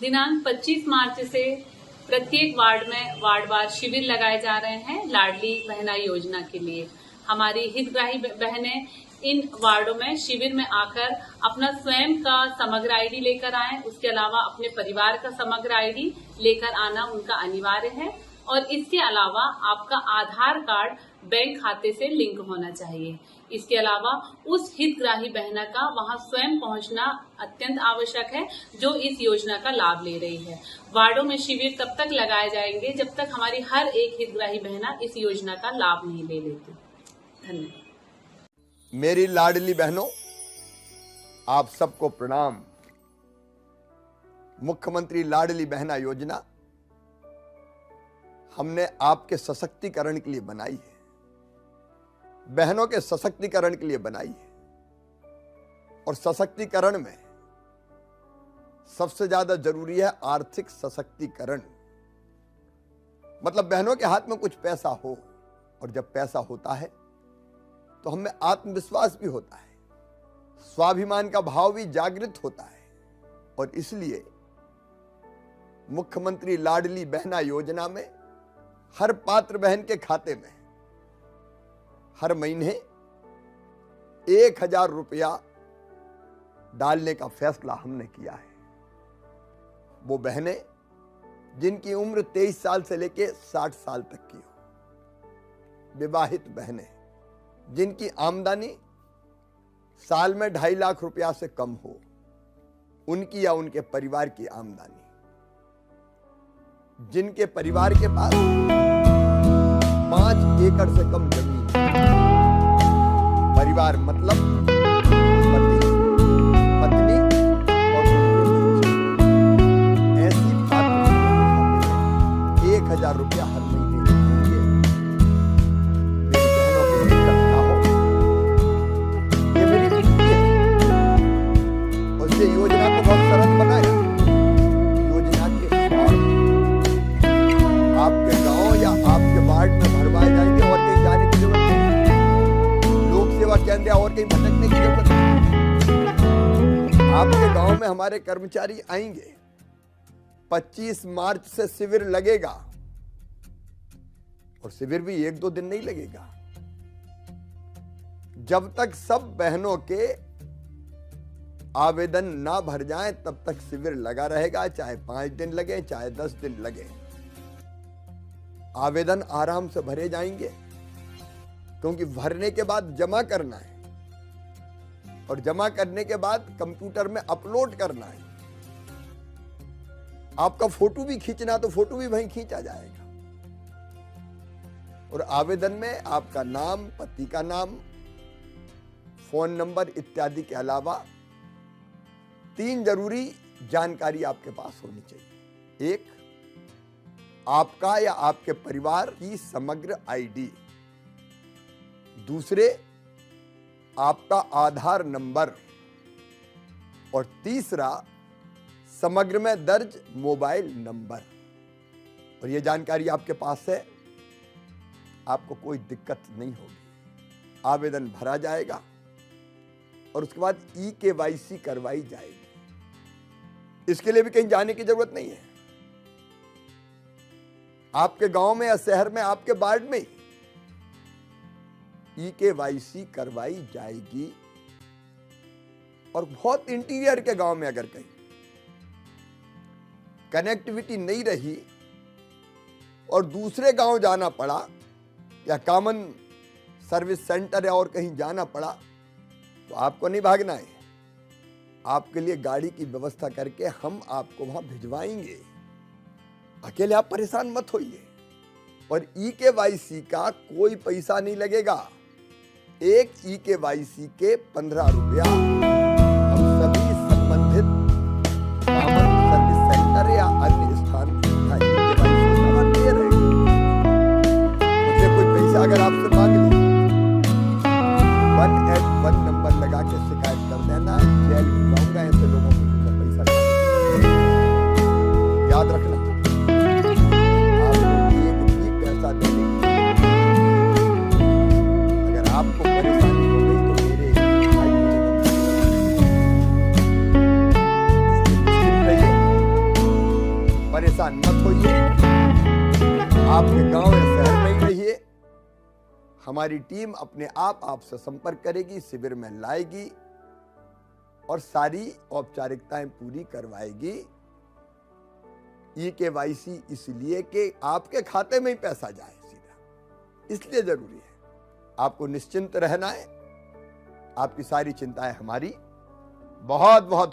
दिनांक 25 मार्च से प्रत्येक वार्ड में वार्डवार शिविर लगाए जा रहे हैं लाडली बहना योजना के लिए। हमारी हितग्राही बहनें इन वार्डों में शिविर में आकर अपना स्वयं का समग्र आईडी लेकर आएं। उसके अलावा अपने परिवार का समग्र आईडी लेकर आना उनका अनिवार्य है और इसके अलावा आपका आधार कार्ड बैंक खाते से लिंक होना चाहिए। इसके अलावा उस हितग्राही बहना का वहां स्वयं पहुंचना अत्यंत आवश्यक है जो इस योजना का लाभ ले रही है। वार्डों में शिविर तब तक लगाए जाएंगे जब तक हमारी हर एक हितग्राही बहना इस योजना का लाभ नहीं ले लेती। धन्यवाद। मेरी लाडली बहनों, आप सबको प्रणाम। मुख्यमंत्री लाडली बहना योजना हमने आपके सशक्तिकरण के लिए बनाई है, बहनों के सशक्तिकरण के लिए बनाई है। और सशक्तिकरण में सबसे ज्यादा जरूरी है आर्थिक सशक्तिकरण। मतलब बहनों के हाथ में कुछ पैसा हो, और जब पैसा होता है तो हमें आत्मविश्वास भी होता है, स्वाभिमान का भाव भी जागृत होता है। और इसलिए मुख्यमंत्री लाडली बहना योजना में हर पात्र बहन के खाते में हर महीने 1000 रुपया डालने का फैसला हमने किया है। वो बहनें जिनकी उम्र 23 साल से लेकर 60 साल तक की हो, विवाहित बहनें जिनकी आमदनी साल में 2.5 लाख रुपया से कम हो, उनकी या उनके परिवार की आमदनी, जिनके परिवार के पास 5 एकड़ से कम जमीन, परिवार मतलब पति, पत्नी और उनके बच्चे, ऐसी पात्र 1000 रुपया हर महीने देंगे। मेरी बहनों को दिक्कत ना हो, ये मेरी विनती है। और इस योजना को बहुत सरल बनाया। योजना के फॉर्म आपके गांव या आपके वार्ड में भरवाए जाएंगे और कहीं जाने की जरूरत नहीं, लोक सेवा केंद्र और कहीं भटकने की जरूरत नहीं। आपके गांव में हमारे कर्मचारी आएंगे। 25 मार्च से शिविर लगेगा, और शिविर भी 1-2 दिन नहीं लगेगा। जब तक सब बहनों के आवेदन ना भर जाएं तब तक शिविर लगा रहेगा, चाहे 5 दिन लगे चाहे 10 दिन लगे। आवेदन आराम से भरे जाएंगे, क्योंकि भरने के बाद जमा करना है, और जमा करने के बाद कंप्यूटर में अपलोड करना है। आपका फोटो भी खींचना तो फोटो भी वहीं खींचा जाएगा। और आवेदन में आपका नाम, पति का नाम, फोन नंबर इत्यादि के अलावा 3 जरूरी जानकारी आपके पास होनी चाहिए। 1, आपका या आपके परिवार की समग्र आईडी। दूसरे, आपका आधार नंबर। और तीसरा, समग्र में दर्ज मोबाइल नंबर। और यह जानकारी आपके पास है, आपको कोई दिक्कत नहीं होगी। आवेदन भरा जाएगा और उसके बाद EKYC करवाई जाएगी। इसके लिए भी कहीं जाने की जरूरत नहीं है। आपके गांव में या शहर में, आपके वार्ड में EKYC करवाई जाएगी। और बहुत इंटीरियर के गांव में अगर कहीं कनेक्टिविटी नहीं रही और दूसरे गांव जाना पड़ा, या कॉमन सर्विस सेंटर या और कहीं जाना पड़ा, तो आपको नहीं भागना है। आपके लिए गाड़ी की व्यवस्था करके हम आपको वहां भिजवाएंगे। अकेले आप परेशान मत होइए। और EKYC का कोई पैसा नहीं लगेगा। एक EKYC के 15 रुपया हम सभी संबंधित कॉमन सर्विस सेंटर या अन्य स्थान EKYC दे रहे हैं। मुझे कोई पैसा अगर आपसे मांग ले, 181 नंबर लगा के शिकायत कर देना। जेल भिजवाऊंगा ऐसे लोगों को पैसा। याद रखना, आपको परेशानी हो गई तो मेरे भाई परेशान मत होइए, आपके गांव या शहर में ही रहिए। हमारी टीम अपने आप आपसे संपर्क करेगी, शिविर में लाएगी और सारी औपचारिकताएं पूरी करवाएगी। eKYC इसलिए कि आपके खाते में ही पैसा जाए सीधा, इसलिए जरूरी है। आपको निश्चिंत रहना है, आपकी सारी चिंताएं हमारी बहुत बहुत